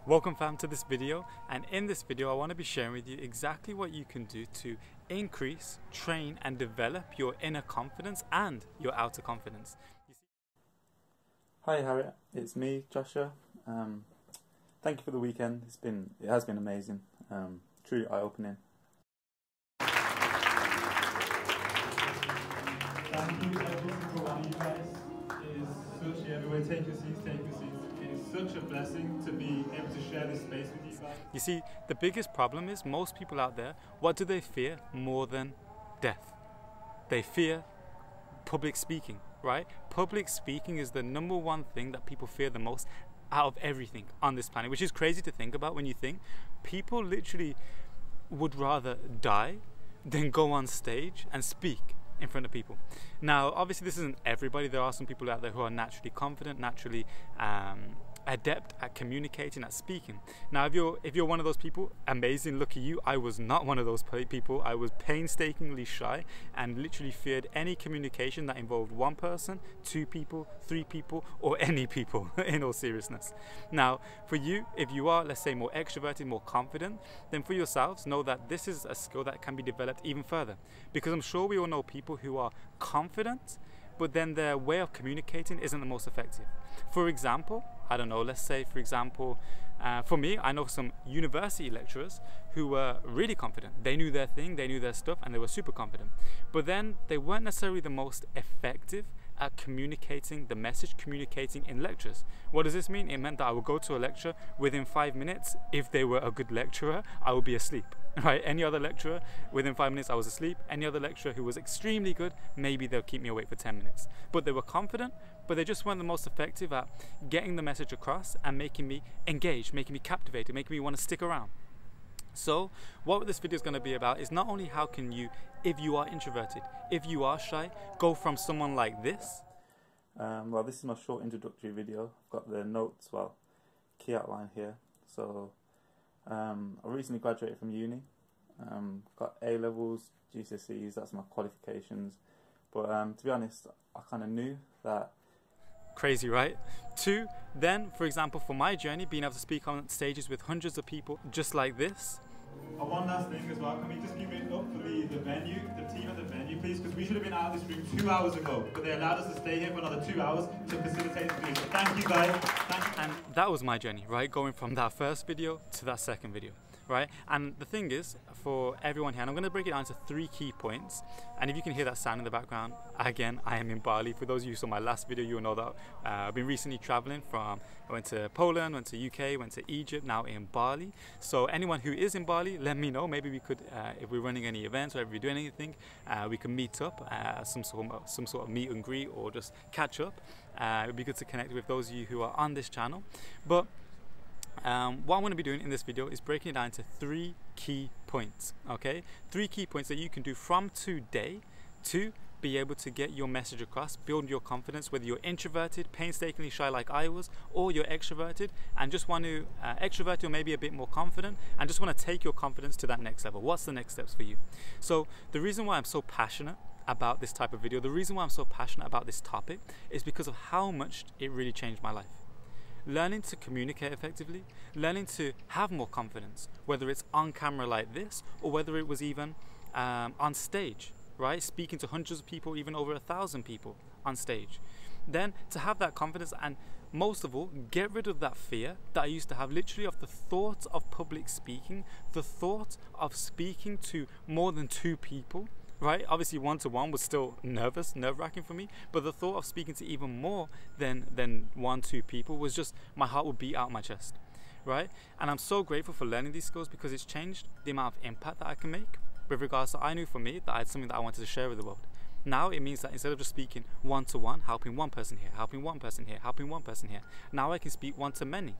Welcome fam to this video, and in this video I want to be sharing with you exactly what you can do to increase, train and develop your inner confidence and your outer confidence. Hi Harriet, it's me, Joshua. Thank you for the weekend. It has been amazing, truly eye-opening. Thank you every single one of you guys. It is such, everybody take your seats, take your seats. It is such a blessing to be able to share this space with you guys. You see, the biggest problem is most people out there, what do they fear more than death? They fear public speaking, right? Public speaking is the number one thing that people fear the most out of everything on this planet, which is crazy to think about when you think people literally would rather die than go on stage and speak in front of people. Now, obviously this isn't everybody. There are some people out there who are naturally confident, naturally adept at communicating, at speaking. Now, if you're one of those people, amazing, lucky you. I was not one of those people. I was painstakingly shy and literally feared any communication that involved one person, two people, three people, or any people, in all seriousness. Now, for you, if you are, let's say, more extroverted, more confident, then for yourselves, know that this is a skill that can be developed even further. Because I'm sure we all know people who are confident, but then their way of communicating isn't the most effective. For example, I don't know, let's say for example, for me, I know some university lecturers who were really confident. They knew their thing, they knew their stuff, and they were super confident. But then they weren't necessarily the most effective at communicating the message, communicating in lectures. What does this mean? It meant that I would go to a lecture, within 5 minutes, if they were a good lecturer, I would be asleep, right? Any other lecturer, within 5 minutes I was asleep. Any other lecturer who was extremely good, maybe they'll keep me awake for 10 minutes. But they were confident, but they just weren't the most effective at getting the message across and making me engage, making me captivated, making me want to stick around. So what this video is going to be about is not only how can you, if you are introverted, if you are shy, go from someone like this. Well, this is my short introductory video. I've got the notes, key outline here. So I recently graduated from uni. Got A-levels, GCSEs, that's my qualifications. But to be honest, I kind of knew that. Crazy, right? 2, then, for example, for my journey, being able to speak on stages with hundreds of people just like this. One last thing as well, can we just give it up for the venue, the team at the venue, please? Because we should have been out of this room 2 hours ago, but they allowed us to stay here for another 2 hours to facilitate the video. So thank you guys. Thank you. And that was my journey, right? Going from that first video to that second video. Right, and the thing is, for everyone here, and I'm going to break it down to 3 key points. And if you can hear that sound in the background, again, I am in Bali. For those of you who saw my last video, you will know that I've been recently traveling I went to Poland, went to UK, went to Egypt, now in Bali. So anyone who is in Bali, let me know. Maybe we could, if we're running any events or if we're doing anything, we can meet up, some sort of meet and greet, or just catch up. It would be good to connect with those of you who are on this channel. But what I'm going to be doing in this video is breaking it down into 3 key points, okay? 3 key points that you can do from today to be able to get your message across, build your confidence, whether you're introverted, painstakingly shy like I was, or you're extroverted and just want to, extroverted or maybe a bit more confident, and just want to take your confidence to that next level. What's the next steps for you? So the reason why I'm so passionate about this type of video, the reason why I'm so passionate about this topic is because of how much it really changed my life. Learning to communicate effectively, learning to have more confidence, whether it's on camera like this, or whether it was even on stage, right? Speaking to hundreds of people, even over 1,000 people on stage. Then to have that confidence, and most of all, get rid of that fear that I used to have, literally, of the thought of public speaking, the thought of speaking to more than 2 people. Right, obviously one-to-one was still nerve-wracking for me, but the thought of speaking to even more than 1-2 people was just, my heart would beat out my chest, right? And I'm so grateful for learning these skills, because it's changed the amount of impact that I can make with regards to, I knew for me that I had something that I wanted to share with the world. Now it means that instead of just speaking one-to-one, helping one person here, helping one person here, helping one person here, now I can speak one-to-many.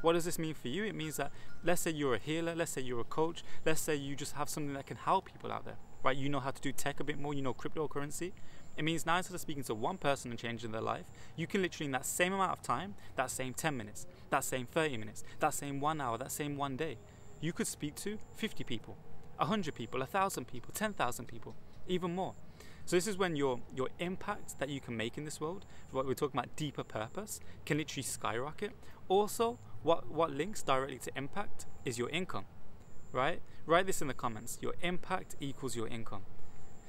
What does this mean for you? It means that, let's say you're a healer, let's say you're a coach, let's say you just have something that can help people out there, right? You know how to do tech a bit more, you know cryptocurrency. It means now, instead of speaking to one person and changing their life, you can literally, in that same amount of time, that same 10 minutes, that same 30 minutes, that same 1 hour, that same 1 day, you could speak to 50 people, 100 people, 1,000 people, 10,000 people, even more. So this is when your impact that you can make in this world, what we're talking about, deeper purpose, can literally skyrocket. Also, What links directly to impact is your income, right? Write this in the comments. Your impact equals your income.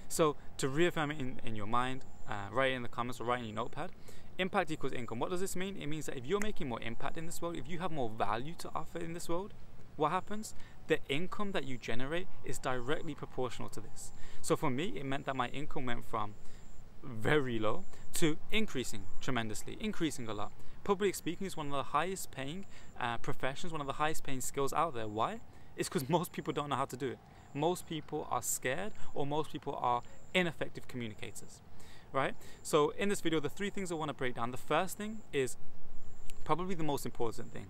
So to reaffirm it in your mind, write it in the comments or write in your notepad. Impact equals income. What does this mean? It means that if you're making more impact in this world, if you have more value to offer in this world, what happens? The income that you generate is directly proportional to this. So for me, it meant that my income went from very low to increasing tremendously, increasing a lot. Public speaking is one of the highest paying professions, one of the highest paying skills out there. Why? It's because most people don't know how to do it. Most people are scared, or most people are ineffective communicators, right? So in this video, the 3 things I want to break down. The first thing is probably the most important thing.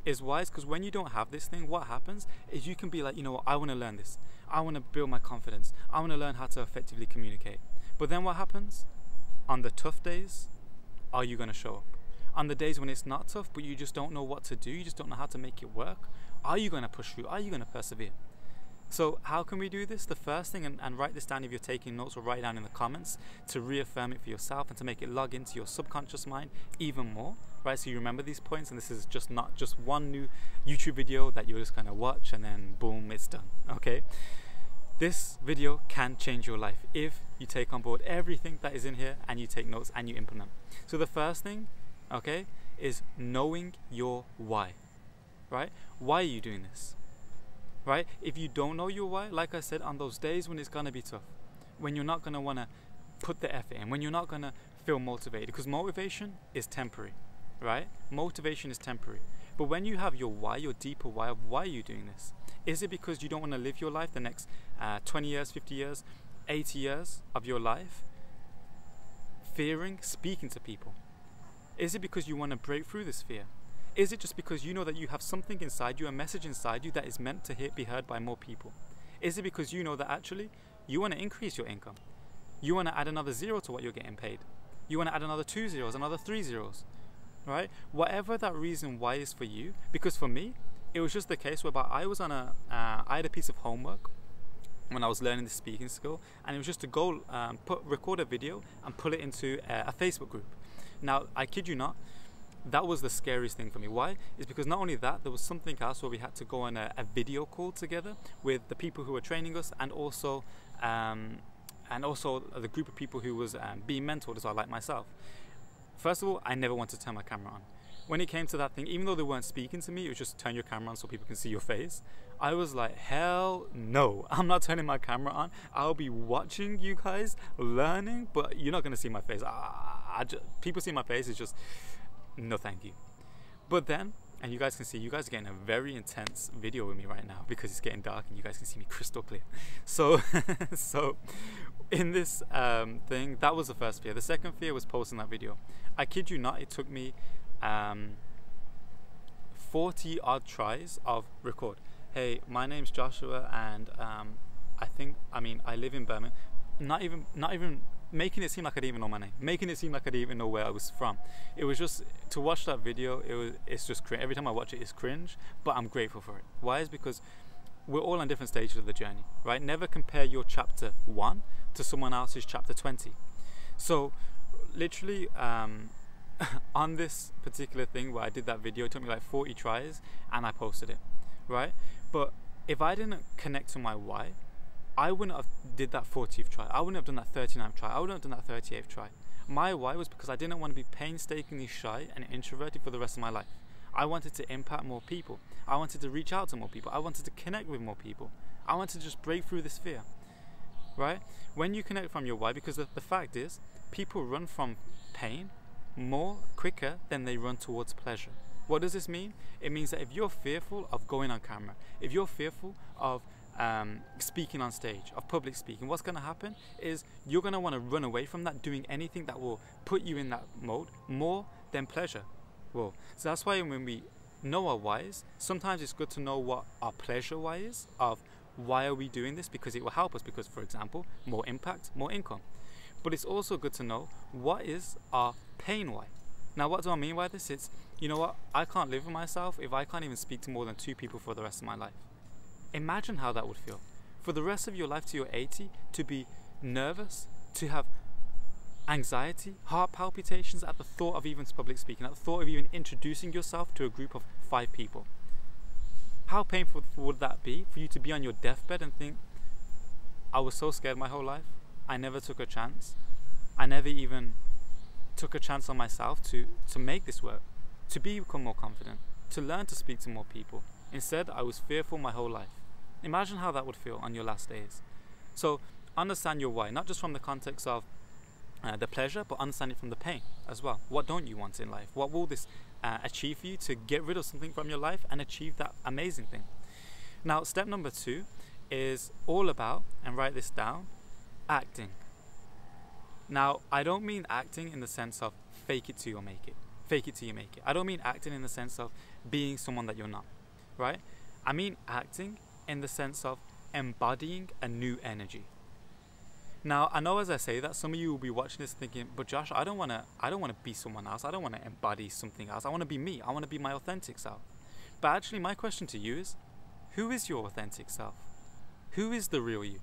Is wise, because when you don't have this thing, what happens is you can be like, you know what, I want to learn this. I want to build my confidence. I want to learn how to effectively communicate. But then what happens? On the tough days, are you going to show up? On the days when it's not tough, but you just don't know what to do, you just don't know how to make it work, are you going to push through? Are you going to persevere? So how can we do this? The first thing, and write this down if you're taking notes, or write it down in the comments to reaffirm it for yourself and to make it log into your subconscious mind even more, right? So you remember these points, and this is just not just one new YouTube video that you're just going to watch and then boom, it's done, okay? This video can change your life if you take on board everything that is in here and you take notes and you implement. So the first thing, okay, is knowing your why, right? Why are you doing this? Right? If you don't know your why, like I said, on those days when it's going to be tough, when you're not going to want to put the effort in, when you're not going to feel motivated, because motivation is temporary, right? Motivation is temporary. But when you have your why, your deeper why of why you're doing this, is it because you don't want to live your life the next 20 years, 50 years, 80 years of your life fearing speaking to people? Is it because you want to break through this fear? Is it just because you know that you have something inside you, a message inside you that is meant to be heard by more people? Is it because you know that actually you want to increase your income? You want to add another 0 to what you're getting paid? You want to add another 2 zeros, another 3 zeros, right? Whatever that reason why is for you, because for me, it was just the case whereby I was on I had a piece of homework when I was learning the speaking skill, and it was just to go record a video and pull it into a Facebook group. Now, I kid you not, that was the scariest thing for me. Why? It's because not only that, there was something else where we had to go on a video call together with the people who were training us, and also the group of people who was being mentored as well, like myself. First of all, I never wanted to turn my camera on. When it came to that thing, even though they weren't speaking to me, it was just turn your camera on so people can see your face. I was like, hell no, I'm not turning my camera on. I'll be watching you guys, learning, but you're not going to see my face. People see my face, it's just, no thank you. But then, and you guys can see, you guys are getting a very intense video with me right now because it's getting dark and you guys can see me crystal clear. So, so in this thing, that was the first fear. The second fear was posting that video. I kid you not, it took me 40 odd tries of record. Hey, my name's Joshua, and I live in Birmingham. Not even making it seem like I didn't even know my name, making it seem like I didn't even know where I was from. It was just, to watch that video, it's just cringe. Every time I watch it, it's cringe, but I'm grateful for it. Why? Is because we're all on different stages of the journey, right? Never compare your chapter 1 to someone else's chapter 20. So literally on this particular thing where I did that video, it took me like 40 tries and I posted it, right? But if I didn't connect to my why, I wouldn't have did that 40th try. I wouldn't have done that 39th try. I wouldn't have done that 38th try. My why was because I didn't want to be painstakingly shy and introverted for the rest of my life. I wanted to impact more people. I wanted to reach out to more people. I wanted to connect with more people. I wanted to just break through this fear, right? When you connect from your why, because the fact is, people run from pain quicker than they run towards pleasure. What does this mean? It means that if you're fearful of going on camera, if you're fearful of speaking on stage, of public speaking, what's going to happen is you're going to want to run away from that, doing anything that will put you in that mode more than pleasure. Well, so that's why when we know our whys, sometimes it's good to know what our pleasure why is, of why are we doing this, because it will help us, because for example, more impact, more income. But it's also good to know what is our pain why. Now, what do I mean by this? It's, you know what, I can't live with myself if I can't even speak to more than 2 people for the rest of my life. Imagine how that would feel. For the rest of your life, to your 80, to be nervous, to have anxiety, heart palpitations at the thought of even public speaking, at the thought of even introducing yourself to a group of 5 people. How painful would that be for you to be on your deathbed and think, I was so scared my whole life, I never took a chance, I never even took a chance on myself to make this work, to become more confident, to learn to speak to more people. Instead, I was fearful my whole life. Imagine how that would feel on your last days. So understand your why, not just from the context of the pleasure, but understand it from the pain as well. What don't you want in life? What will this achieve for you to get rid of something from your life and achieve that amazing thing? Now, step number 2 is all about, and write this down, acting. Now, I don't mean acting in the sense of fake it till you make it. Fake it till you make it. I don't mean acting in the sense of being someone that you're not, right? I mean acting in the sense of embodying a new energy. Now, I know as I say that, some of you will be watching this thinking, but Josh, I don't want to be someone else. I don't want to embody something else. I want to be me. I want to be my authentic self. But actually, my question to you is, who is your authentic self? Who is the real you?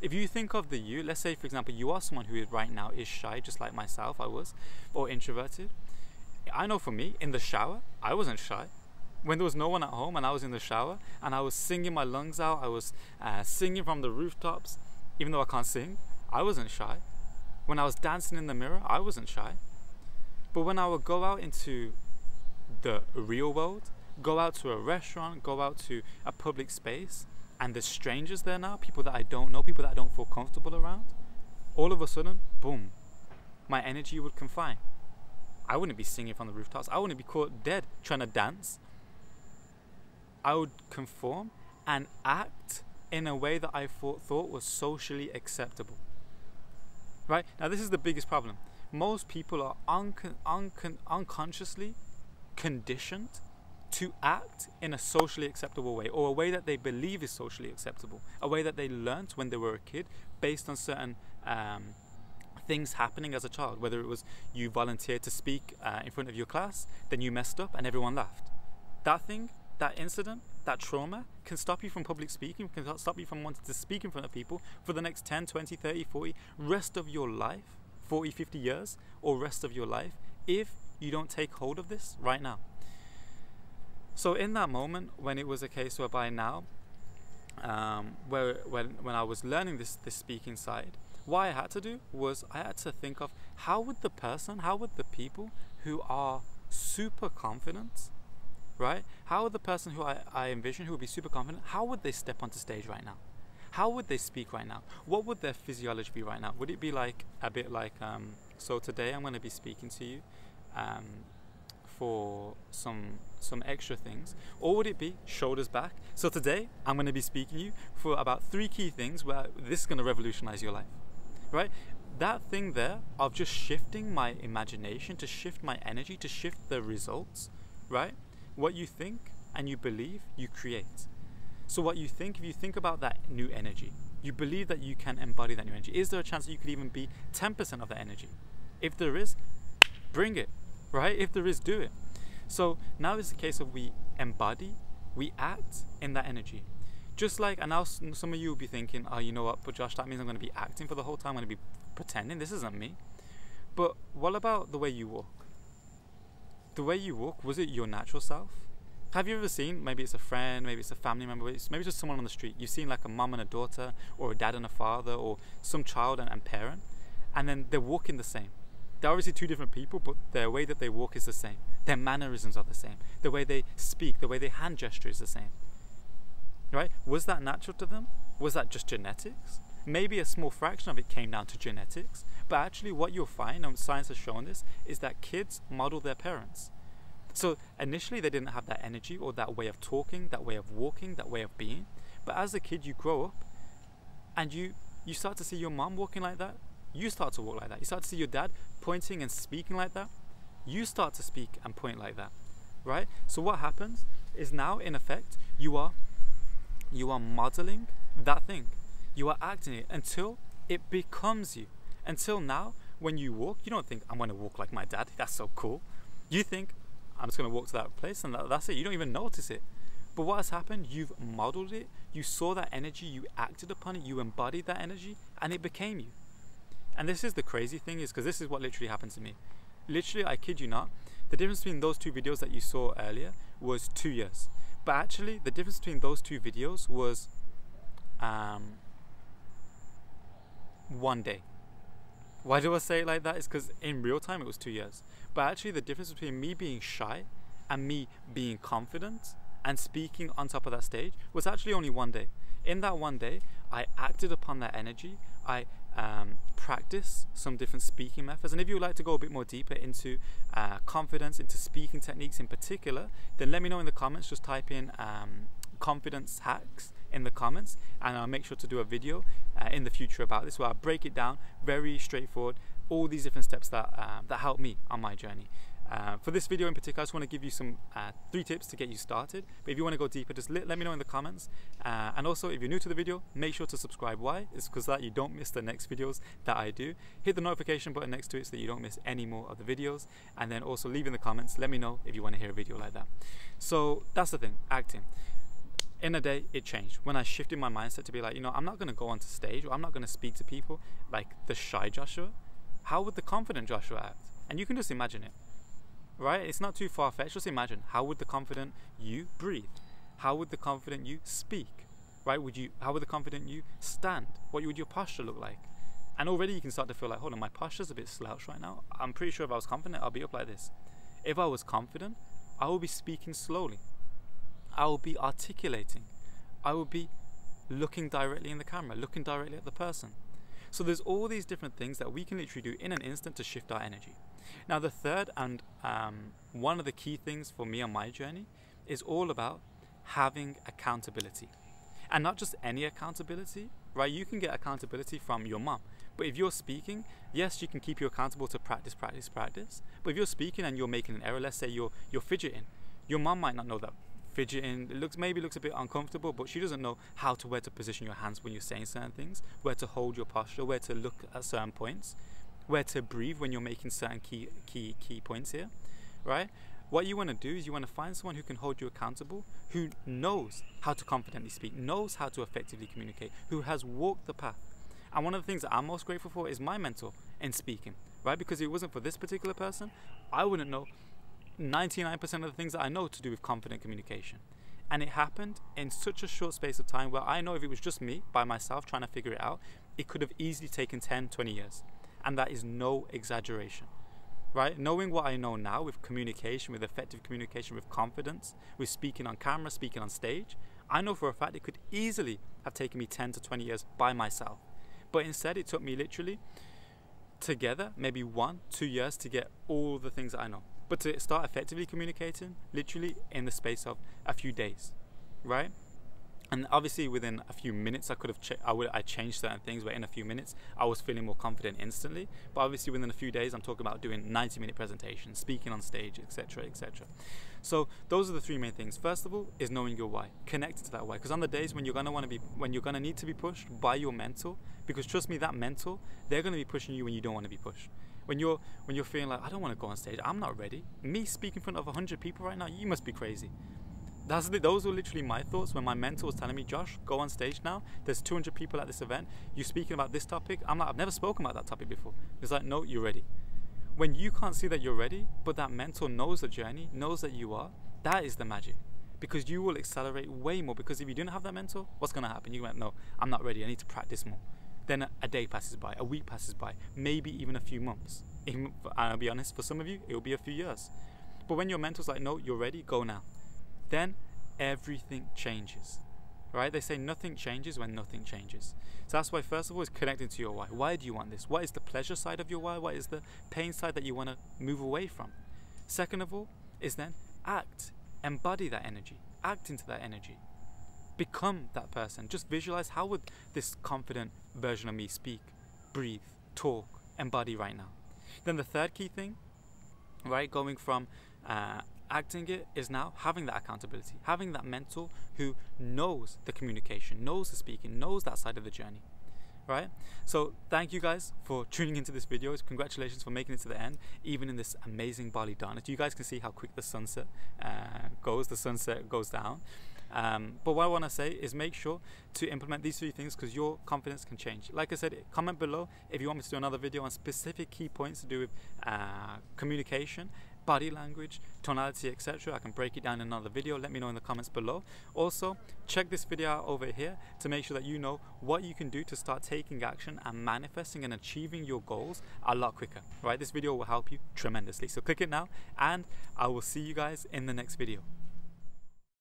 If you think of the you, let's say, for example, you are someone who right now is shy, just like myself, I was, or introverted. I know for me, in the shower, I wasn't shy. When there was no one at home and I was in the shower and I was singing my lungs out, I was singing from the rooftops, even though I can't sing, I wasn't shy. When I was dancing in the mirror, I wasn't shy. But when I would go out into the real world, go out to a restaurant, go out to a public space, and there's strangers there now, people that I don't know, people that I don't feel comfortable around, all of a sudden, boom, my energy would confine. I wouldn't be singing from the rooftops. I wouldn't be caught dead trying to dance. I would conform and act in a way that I thought was socially acceptable. Right? Now, this is the biggest problem. Most people are unconsciously conditioned to act in a socially acceptable way, or a way that they believe is socially acceptable, a way that they learnt when they were a kid based on certain things happening as a child, whether it was you volunteered to speak in front of your class, then you messed up and everyone laughed. That thing, that incident, that trauma can stop you from public speaking, can stop you from wanting to speak in front of people for the next 10, 20, 30, 40, rest of your life, 40, 50 years, or rest of your life, if you don't take hold of this right now. So in that moment, when it was a case whereby now, when I was learning this speaking side, what I had to do was I had to think of how would the people who are super confident, right? How would the person who I envision who would be super confident, how would they step onto stage right now? How would they speak right now? What would their physiology be right now? Would it be like a bit like, so today I'm going to be speaking to you for some extra things, or would it be shoulders back? So today I'm going to be speaking to you for about 3 key things where this is going to revolutionize your life, right? That thing there of just shifting my imagination, to shift my energy, to shift the results, right? What you think and you believe, you create. So what you think, if you think about that new energy, you believe that you can embody that new energy. Is there a chance that you could even be 10% of that energy? If there is, bring it, right? If there is, do it. So now it's a case of we embody, we act in that energy. Just like, and now some of you will be thinking, oh, you know what, but Josh, that means I'm going to be acting for the whole time, I'm going to be pretending, this isn't me. But what about the way you walk? The way you walk, was it your natural self? Have you ever seen, maybe it's a friend, maybe it's a family member, maybe just someone on the street, you've seen like a mum and a daughter, or a dad and a father, or some child and parent, and then they're walking the same. They're obviously 2 different people, but their way that they walk is the same. Their mannerisms are the same. The way they speak, the way they hand gesture is the same. Right? Was that natural to them? Was that just genetics? Maybe a small fraction of it came down to genetics, but actually what you'll find, and science has shown this, is that kids model their parents. So initially they didn't have that energy or that way of talking, that way of walking, that way of being. But as a kid you grow up and you start to see your mom walking like that, you start to walk like that. You start to see your dad pointing and speaking like that, you start to speak and point like that, right? So what happens is now in effect you are modeling that thing. You are acting it until it becomes you. Until now, when you walk, you don't think, I'm going to walk like my dad, that's so cool. You think, I'm just going to walk to that place and that's it. You don't even notice it. But what has happened, you've modeled it, you saw that energy, you acted upon it, you embodied that energy, and it became you. And this is the crazy thing, is because this is what literally happened to me. Literally, I kid you not, the difference between those two videos that you saw earlier was 2 years. But actually, the difference between those two videos was 1 day. Why do I say it like that? It's because in real time it was 2 years. But actually, the difference between me being shy and me being confident and speaking on top of that stage was actually only 1 day. In that 1 day, I acted upon that energy. I practiced some different speaking methods. And if you would like to go a bit more deeper into confidence, into speaking techniques in particular, then let me know in the comments. Just type in confidence hacks in the comments, and I'll make sure to do a video in the future about this, where I'll break it down very straightforward, all these different steps that that help me on my journey. For this video in particular, I just want to give you some 3 tips to get you started. But if you want to go deeper, just let me know in the comments. And also, if you're new to the video, make sure to subscribe. Why? It's because that you don't miss the next videos that I do. Hit the notification button next to it so that you don't miss any more of the videos. And then also leave in the comments, let me know if you want to hear a video like that. So that's the thing, acting. In a day, it changed when I shifted my mindset to be like, you know, I'm not going to go onto stage, or I'm not going to speak to people like the shy Joshua. How would the confident Joshua act? And you can just imagine it. Right? It's not too far-fetched. Just imagine, how would the confident you breathe? How would the confident you speak? Right? How would the confident you stand? What would your posture look like? And already you can start to feel like, hold on, my posture's a bit slouched right now. I'm pretty sure if I was confident, I'll be up like this. If I was confident, I will be speaking slowly. I will be articulating. I will be looking directly in the camera, looking directly at the person. So there's all these different things that we can literally do in an instant to shift our energy. Now the third and one of the key things for me on my journey is all about having accountability. And not just any accountability, right? You can get accountability from your mom. But if you're speaking, yes, she can keep you accountable to practice. But if you're speaking and you're making an error, let's say you're fidgeting, your mom might not know that fidgeting maybe looks a bit uncomfortable, but she doesn't know where to position your hands when you're saying certain things, where to hold your posture, where to look at certain points, where to breathe when you're making certain key points here, right? What you want to do is you want to find someone who can hold you accountable, who knows how to confidently speak, knows how to effectively communicate, who has walked the path. And one of the things that I'm most grateful for is my mentor in speaking, right? Because if it wasn't for this particular person, I wouldn't know 99% of the things that I know to do with confident communication. And it happened in such a short space of time, where I know if it was just me by myself trying to figure it out, it could have easily taken 10, 20 years. And that is no exaggeration, right? Knowing what I know now with communication, with effective communication, with confidence, with speaking on camera, speaking on stage, I know for a fact it could easily have taken me 10 to 20 years by myself. But instead, it took me literally together maybe 1-2 years to get all the things that I know. But to start effectively communicating, literally in the space of a few days, right? And obviously within a few minutes, I changed certain things, but in a few minutes, I was feeling more confident instantly. But obviously within a few days, I'm talking about doing 90-minute presentations, speaking on stage, etc., etc. So those are the 3 main things. First of all, is knowing your why, connected to that why. Because on the days when you're gonna need to be pushed by your mentor, because trust me, that mentor, they're gonna be pushing you when you don't want to be pushed. When you're feeling like, I don't want to go on stage, I'm not ready. Me speaking in front of 100 people right now, you must be crazy. Those were literally my thoughts when my mentor was telling me, Josh, go on stage now. There's 200 people at this event. You're speaking about this topic. I'm like, I've never spoken about that topic before. It's like, no, you're ready. When you can't see that you're ready, but that mentor knows the journey, knows that you are, that is the magic. Because you will accelerate way more. Because if you didn't have that mentor, what's going to happen? You're going to, no, I'm not ready. I need to practice more. Then a day passes by, a week passes by, maybe even a few months. And I'll be honest, for some of you, it will be a few years. But when your mentor's like, no, you're ready, go now. Then everything changes, right? They say nothing changes when nothing changes. So that's why, first of all, is connecting to your why. Why do you want this? What is the pleasure side of your why? What is the pain side that you want to move away from? Second of all, is then act, embody that energy, act into that energy. Become that person. Just visualize, how would this confident version of me speak, breathe, talk, embody right now. Then the third key thing, right, going from acting it, is now having that accountability, having that mentor who knows the communication, knows the speaking, knows that side of the journey, right? So thank you guys for tuning into this video. Congratulations for making it to the end, even in this amazing Bali darkness. You guys can see how quick the sunset goes down. But what I want to say is make sure to implement these 3 things, because your confidence can change. Like I said, comment below if you want me to do another video on specific key points to do with communication, body language, tonality, etc. I can break it down in another video. Let me know in the comments below. Also, check this video out over here to make sure that you know what you can do to start taking action and manifesting and achieving your goals a lot quicker. Right? This video will help you tremendously. So click it now, and I will see you guys in the next video.